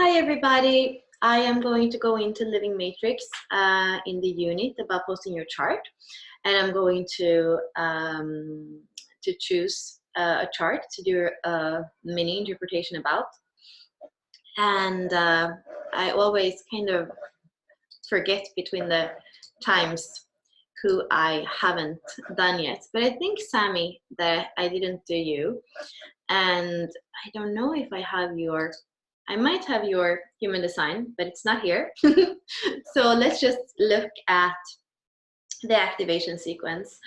Hi everybody, I am going to go into Living Matrix in the unit about posting your chart, and I'm going to choose a chart to do a mini interpretation about. And I always kind of forget between the times who I haven't done yet, but I think Sammy, that I didn't do you, and I don't know if I might have your human design, but it's not here. So let's just look at the activation sequence.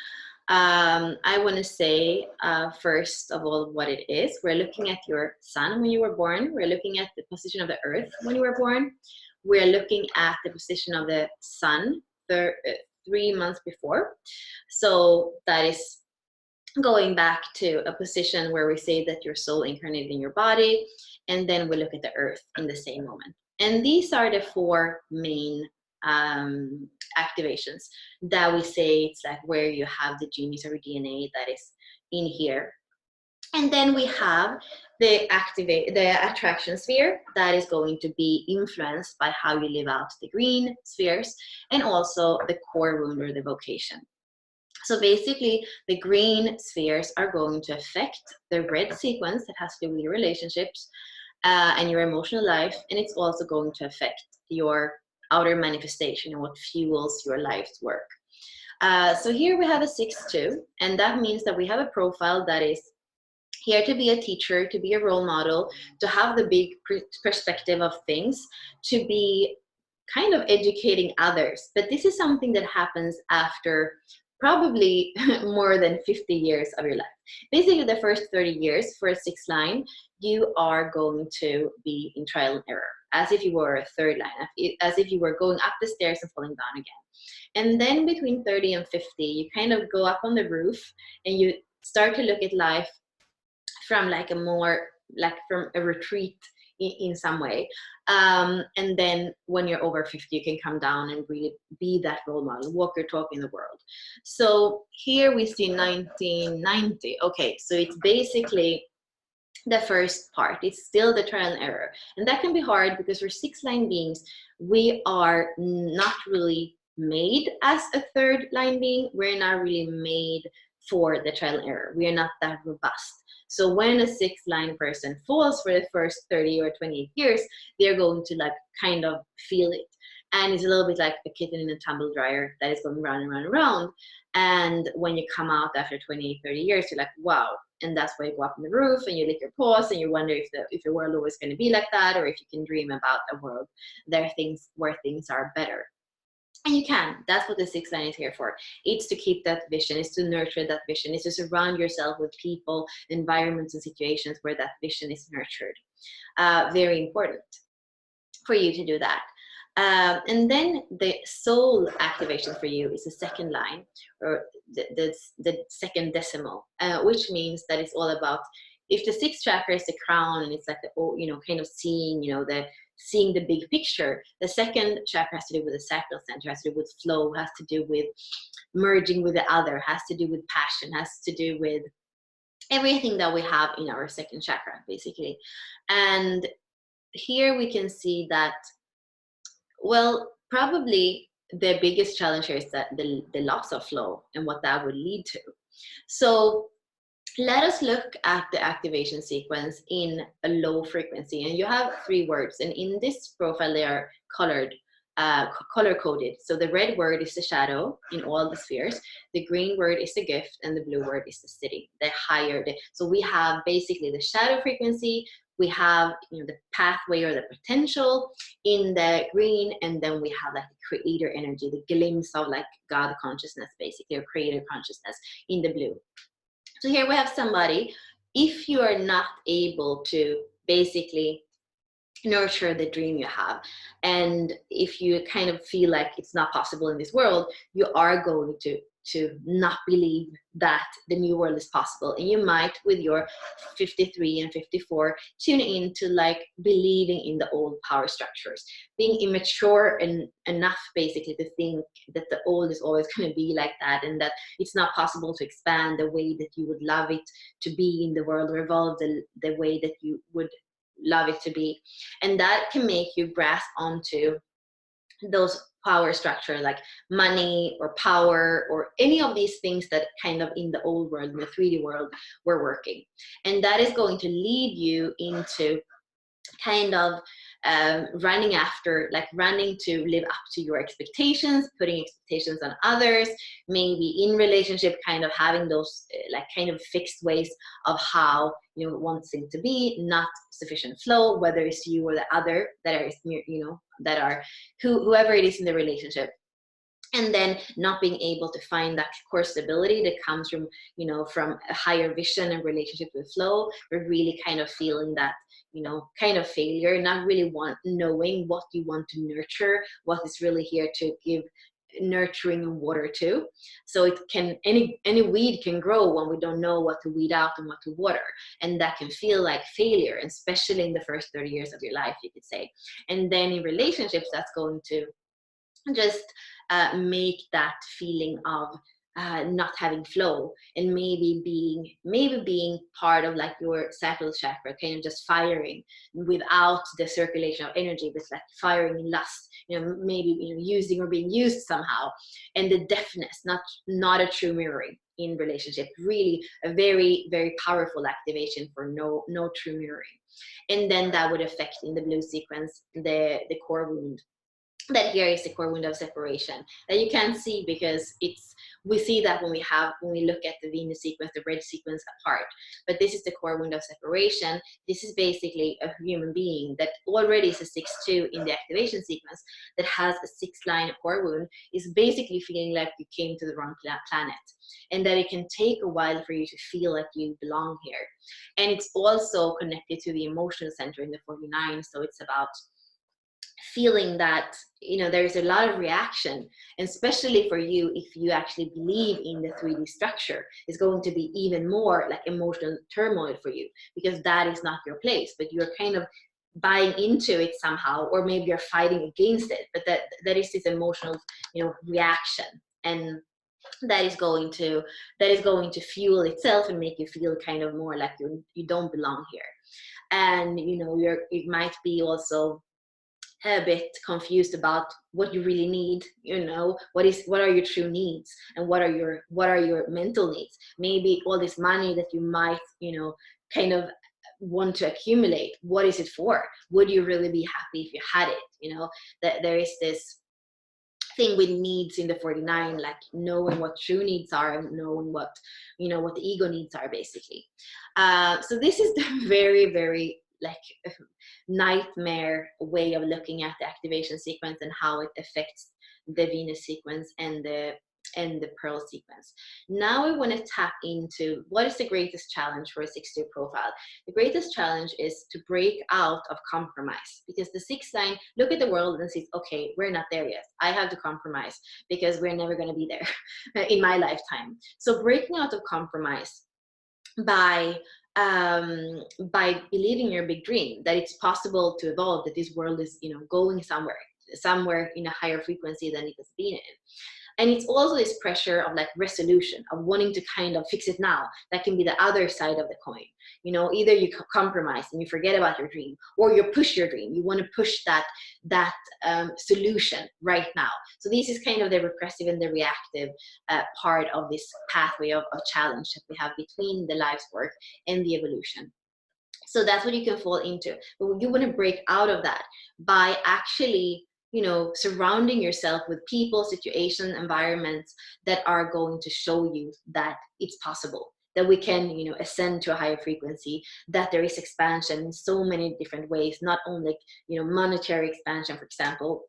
I want to say, first of all, what it is. We're looking at your sun when you were born. We're looking at the position of the earth when you were born. We're looking at the position of the sun 3 months before. So that is going back to a position where we say that your soul incarnated in your body, and then we look at the earth in the same moment. And these are the four main activations that we say it's like where you have the genius or DNA that is in here. And then we have the attraction sphere that is going to be influenced by how you live out the green spheres, and also the core wound or the vocation. So basically, the green spheres are going to affect the red sequence that has to do with your relationships and your emotional life, and it's also going to affect your outer manifestation and what fuels your life's work. So here we have a 6-2, and that means that we have a profile that is here to be a teacher, to be a role model, to have the big perspective of things, to be kind of educating others. But this is something that happens after probably more than 50 years of your life. Basically, the first 30 years for a 6 line, you are going to be in trial and error, as if you were a 3rd line, as if you were going up the stairs and falling down again. And then between 30 and 50, you kind of go up on the roof and you start to look at life from like a more, like from a retreat in some way. And then when you're over 50, you can come down and really be that role model, walk your talk in the world. So here we see 1990. Okay, so it's basically the first part. It's still the trial and error. And that can be hard because we're 6-line beings. We are not really made as a 3rd line being. We're not really made for the trial and error. We are not that robust. So when a 6-line person falls for the first 30 or 28 years, they're going to like kind of feel it. And it's a little bit like a kitten in a tumble dryer that is going round and round and round. And when you come out after 28, 30 years, you're like, wow. And that's why you go up on the roof and you lick your paws and you wonder if the world always going to be like that, or if you can dream about a world where things are better. And you can. That's what the 6 line is here for. It's to keep that vision. It's to nurture that vision. It's to surround yourself with people, environments, and situations where that vision is nurtured. Very important for you to do that. And then the soul activation for you is the 2nd line, or the 2nd decimal, which means that it's all about, if the 6th chakra is the crown and it's like the, kind of seeing, seeing the big picture. The 2nd chakra has to do with the sacral center, has to do with flow, has to do with merging with the other, has to do with passion, has to do with everything that we have in our 2nd chakra, basically. And here we can see that, well, probably the biggest challenge here is that the loss of flow and what that would lead to. So let us look at the activation sequence in a low frequency. And you have 3 words. And in this profile, they are color coded. So the red word is the shadow in all the spheres. The green word is the gift. And the blue word is the city. So we have basically the shadow frequency. We have the pathway or the potential in the green. And then we have like the creator energy, the glimpse of like God consciousness, basically, or creator consciousness in the blue. So here we have somebody, if you are not able to basically nurture the dream you have, and if you kind of feel like it's not possible in this world, you are going to not believe that the new world is possible. And you might, with your 53 and 54, tune in to like believing in the old power structures, being immature enough basically to think that the old is always going to be like that, and that it's not possible to expand the way that you would love it to be in the world, or evolve the way that you would love it to be. And that can make you grasp onto those power structure, like money or power or any of these things that kind of in the old world, in the 3D world, were working. And that is going to lead you into kind of running after, like running to live up to your expectations, putting expectations on others, maybe in relationship, kind of having those like kind of fixed ways of how you want things to be, not sufficient flow, whether it's you or the other that are, that are whoever it is in the relationship. And then not being able to find that core stability that comes from, from a higher vision and relationship with flow, but really kind of feeling that, kind of failure, not really knowing what you want to nurture, what is really here to give nurturing and water to. So it can, any weed can grow when we don't know what to weed out and what to water. And that can feel like failure, especially in the first 30 years of your life, you could say. And then in relationships, that's going to just make that feeling of not having flow, and maybe being part of like your sacral chakra, kind of just firing without the circulation of energy, but like firing in lust, maybe using or being used somehow. And the deafness, not a true mirroring in relationship, really a very, very powerful activation for no true mirroring. And then that would affect in the blue sequence the core wound. That here is the core wound of separation that you can't see, because we see that when we look at the Venus sequence, the red sequence apart. But this is the core wound of separation. This is basically a human being that already is a 6-2 in the activation sequence, that has a 6-line core wound, is basically feeling like you came to the wrong planet, and that it can take a while for you to feel like you belong here. And it's also connected to the emotional center in the 49. So it's about feeling that there's a lot of reaction, and especially for you, if you actually believe in the 3D structure, is going to be even more like emotional turmoil for you, because that is not your place, but you're kind of buying into it somehow, or maybe you're fighting against it, but that is this emotional reaction. And that is going to fuel itself and make you feel kind of more like you don't belong here. And it might be also a bit confused about what you really need, what are your true needs, and what are your mental needs. Maybe all this money that you might kind of want to accumulate, what is it for? Would you really be happy if you had it? That there is this thing with needs in the 49, like knowing what true needs are and knowing what what the ego needs are, basically. So this is the very, very like nightmare way of looking at the activation sequence and how it affects the Venus sequence and the Pearl sequence. Now we want to tap into what is the greatest challenge for a 6-2 profile. The greatest challenge is to break out of compromise, because the 6 line look at the world and says, okay, we're not there yet. I have to compromise because we're never going to be there in my lifetime. So breaking out of compromise by believing your big dream, that it's possible to evolve, that this world is going somewhere in a higher frequency than it has been in. And it's also this pressure of like resolution, of wanting to kind of fix it now. That can be the other side of the coin. Either you compromise and you forget about your dream, or you push your dream. You want to push that solution right now. So this is kind of the repressive and the reactive part of this pathway of challenge that we have between the life's work and the evolution. So that's what you can fall into. But you want to break out of that by actually surrounding yourself with people, situations, environments that are going to show you that it's possible, that we can, ascend to a higher frequency, that there is expansion in so many different ways, not only, monetary expansion, for example,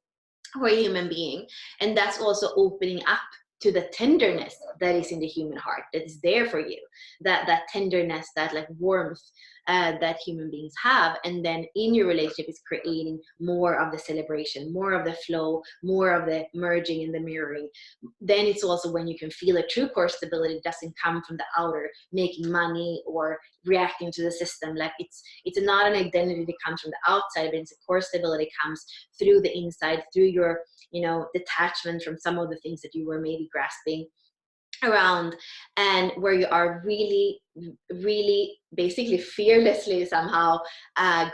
for a human being. And that's also opening up to the tenderness that is in the human heart, that is there for you, that tenderness, that like warmth that human beings have. And then in your relationship is creating more of the celebration, more of the flow, more of the merging and the mirroring. Then it's also when you can feel a true core stability doesn't come from the outer, making money or reacting to the system. Like it's not an identity that comes from the outside, but it's a core stability comes through the inside, through your detachment from some of the things that you were maybe grasping around, and where you are really really basically fearlessly somehow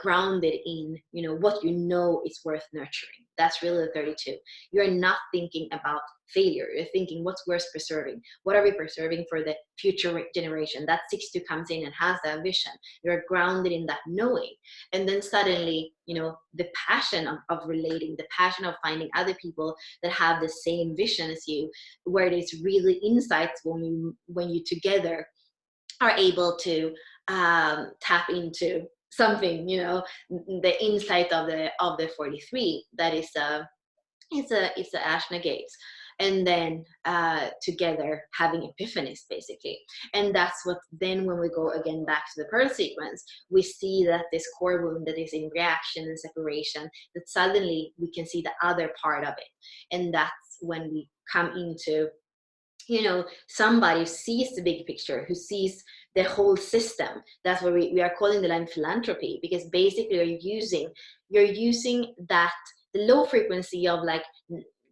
grounded in, you know, what you know is worth nurturing. That's really the 32. You're not thinking about failure. You're thinking, what's worth preserving? What are we preserving for the future generation? That 62 comes in and has that vision. You're grounded in that knowing. And then suddenly, you know, the passion of relating, the passion of finding other people that have the same vision as you, where there's really insights when you together are able to tap into something, you know, the insight of the 43 that is it's a Ashna Gates, and then together having epiphanies basically. And that's what then when we go again back to the Pearl sequence, we see that this core wound that is in reaction and separation, that suddenly we can see the other part of it. And that's when we come into, you know, somebody who sees the big picture, who sees the whole system. That's what we are calling the line philanthropy, because basically you're using that, the low frequency of like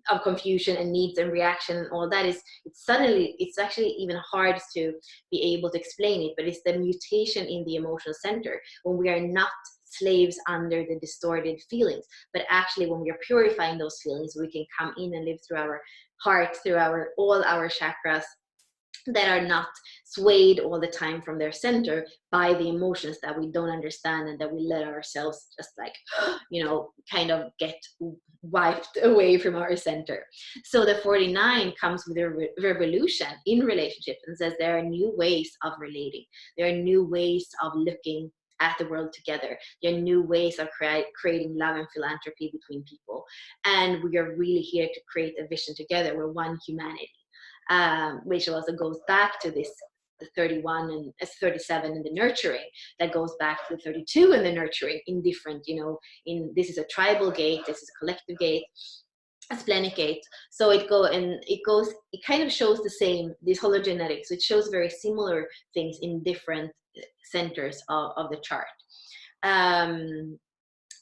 of confusion and needs and reaction and all that is, it's actually even hard to be able to explain it, but it's the mutation in the emotional center when we are not slaves under the distorted feelings, but actually when we are purifying those feelings, we can come in and live through our heart, through our all our chakras that are not swayed all the time from their center by the emotions that we don't understand, and that we let ourselves just like, you know, kind of get wiped away from our center. So the 49 comes with a revolution in relationships and says there are new ways of relating, there are new ways of looking at the world together, there are new ways of creating love and philanthropy between people, and we are really here to create a vision together. We're one humanity. Which also goes back to this 31 and 37 in the nurturing, that goes back to the 32 in the nurturing in different, you know, in this is a tribal gate, this is a collective gate, a splenic gate. So it kind of shows the same, this hologenetics, it shows very similar things in different centers of the chart.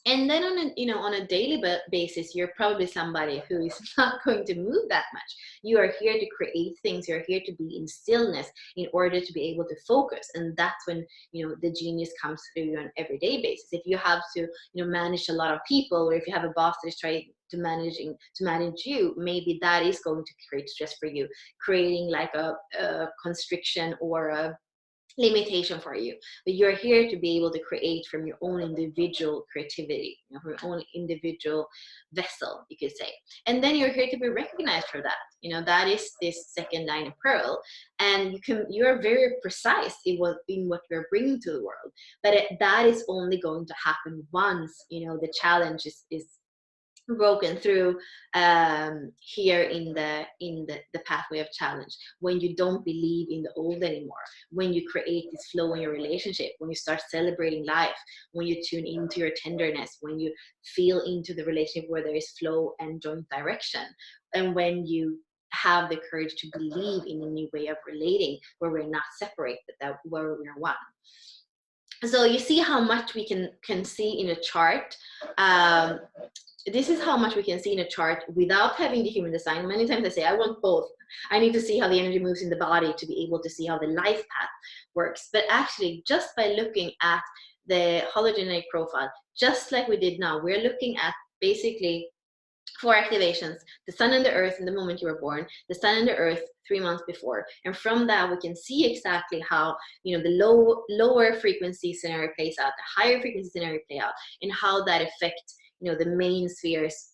And then on a daily basis, you're probably somebody who is not going to move that much. You are here to create things. You're here to be in stillness in order to be able to focus. And that's when, you know, the genius comes through you on an everyday basis. If you have to, you know, manage a lot of people, or if you have a boss that is trying to manage you, maybe that is going to create stress for you, creating like a constriction or a limitation for you. But you're here to be able to create from your own individual creativity, you know, from your own individual vessel, you could say. And then you're here to be recognized for that. You know, that is this second line of Pearl, and you're very precise in what you're bringing to the world. But that is only going to happen once, you know, the challenge is broken through here in the pathway of challenge, when you don't believe in the old anymore, when you create this flow in your relationship, when you start celebrating life, when you tune into your tenderness, when you feel into the relationship where there is flow and joint direction, and when you have the courage to believe in a new way of relating where we're not separate, but that where we're one. So you see how much we can see in a chart. This is how much we can see in a chart without having the human design. Many times I say, I want both. I need to see how the energy moves in the body to be able to see how the life path works. But actually, just by looking at the hologenetic profile, just like we did now, we're looking at basically 4 activations: the sun and the earth in the moment you were born, the sun and the earth 3 months before. And from that, we can see exactly how, you know, the lower frequency scenario plays out, the higher frequency scenario play out, and how that affects, you know, the main spheres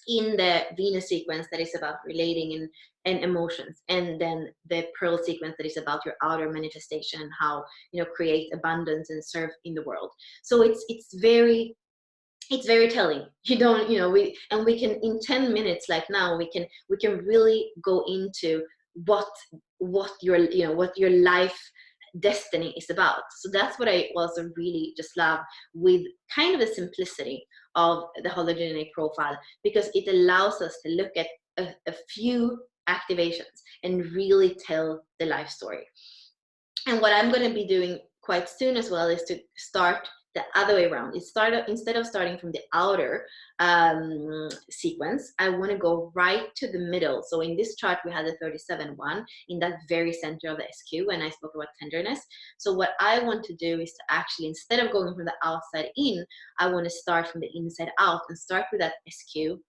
in the Venus sequence that is about relating and emotions, and then the Pearl sequence that is about your outer manifestation and how, you know, create abundance and serve in the world. So it's very telling. You don't, you know, we can in 10 minutes like now, we can really go into what your, you know, what your life destiny is about. So that's what I also really just love with kind of the simplicity of the hologenetic profile, because it allows us to look at a few activations and really tell the life story. And what I'm going to be doing quite soon as well is to start the other way around. Instead of starting from the outer sequence, I want to go right to the middle. So in this chart, we had the 37 one in that very center of the SQ when I spoke about tenderness. So what I want to do is to actually, instead of going from the outside in, I want to start from the inside out and start with that SQ,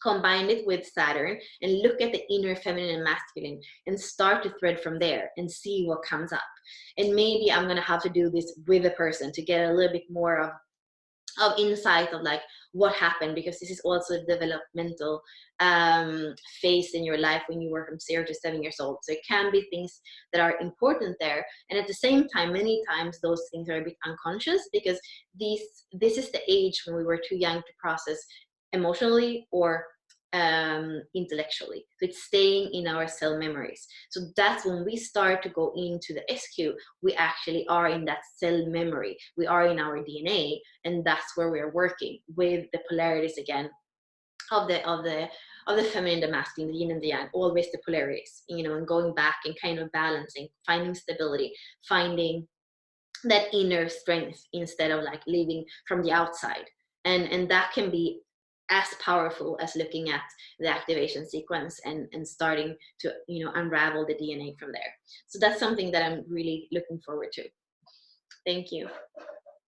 combine it with Saturn, and look at the inner feminine and masculine and start to thread from there and see what comes up. And maybe I'm going to have to do this with a person to get a little bit more of insight of like what happened, because this is also a developmental phase in your life when you were from 0 to 7 years old. So it can be things that are important there, and at the same time, many times those things are a bit unconscious, because this is the age when we were too young to process emotionally or intellectually. So it's staying in our cell memories. So that's when we start to go into the SQ, we actually are in that cell memory. We are in our DNA, and that's where we're working with the polarities again of the feminine, the masculine, the yin and the yang, always the polarities, and going back and kind of balancing, finding stability, finding that inner strength instead of like living from the outside. And that can be as powerful as looking at the activation sequence and starting to unravel the DNA from there. So that's something that I'm really looking forward to. Thank you.